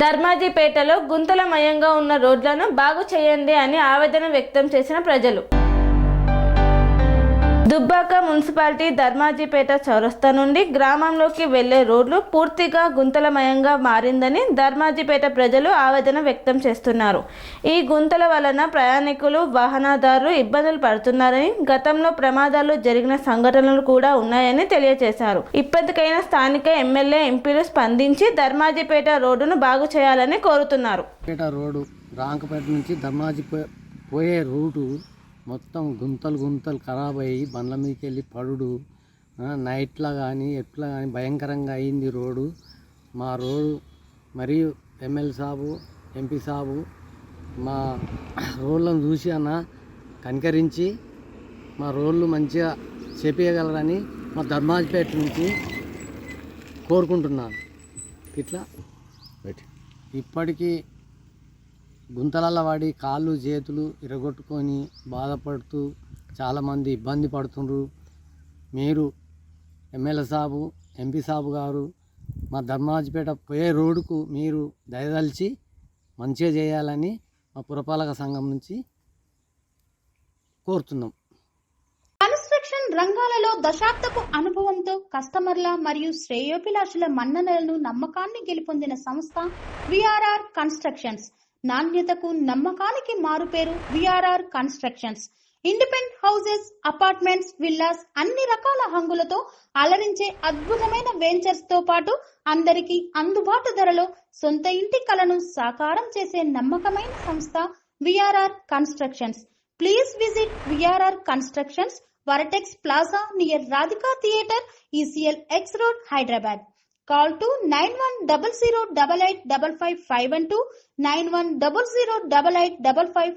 ధర్మాజిపేటలో గుంతలమయంగా ఉన్న రోడ్లను బాగు చేయండి అని ఆవేదన వ్యక్తం చేసిన ప్రజలు. దుబ్బాక మున్సిపాలిటీ ధర్మాజిపేట చౌరస్తా నుండి గ్రామంలోకి వెళ్లే రోడ్లు పూర్తిగా గుంతలమయంగా మారిందని ధర్మాజిపేట ప్రజలు ఆవేదన వ్యక్తం చేస్తున్నారు. ఈ గుంతల వలన ప్రయాణికులు, వాహనదారులు ఇబ్బందులు పడుతున్నారని, గతంలో ప్రమాదాలు జరిగిన సంఘటనలు కూడా ఉన్నాయని తెలియజేశారు. ఇప్పటికైనా స్థానిక ఎమ్మెల్యే, ఎంపీలు స్పందించి ధర్మాజిపేట రోడ్డును బాగు చేయాలని కోరుతున్నారు. రోడ్డు రాంకపేట నుంచి ధర్మాజి పోయే రూటు మొత్తం గుంతలు ఖరాబ్ అయ్యి బండ్ల మీదకి వెళ్ళి పడుడు, నైట్లో కానీ ఎట్లా కానీ భయంకరంగా అయింది రోడ్డు. మా రోడ్డు మరియు ఎమ్మెల్యే సాబు, ఎంపీ సాబు మా రోడ్లను చూసి కనికరించి మా రోడ్లు మంచిగా చేపించగలరని మా ధర్మాజిపేట నుంచి కోరుకుంటున్నాను. ఇట్లా ఇప్పటికీ గుంతలల్లో పడి కాళ్ళు చేతులు ఇరగొట్టుకొని బాధపడుతూ చాలామంది ఇబ్బంది పడుతుండ్రు. మీరు ఎమ్మెల్యే సాబు, ఎంపీ సాబు గారు మా ధర్మాజిపేట పోయే రోడ్డుకు మీరు దయదలిచి మంచిగా చేయాలని మా పురపాలక సంఘం నుంచి కోరుతున్నాం. కన్స్ట్రక్షన్ రంగాలలో దశాబ్దపు అనుభవంతో కస్టమర్ల మరియు శ్రేయోభిలాషుల మన్ననలను, నమ్మకాన్ని గెలుపొందిన సంస్థ విఆర్ఆర్ కన్స్ట్రక్షన్స్. నాణ్యతకు, నమ్మకానికి మారుపేరు VRR constructions. Independent houses, apartments, villas అన్ని రకాల హంగులతో అలరించే అద్భుతమైన వెంచర్స్ తో పాటు అందరికీ అందుబాటు ధరలో సొంత ఇంటి కలను సాకారం చేసే నమ్మకమైన సంస్థ VRR constructions. Please visit VRR constructions, వరటెక్స్ plaza near Radhika theatre, ECL X Road, Hyderabad. Call to 9100885555 91008855.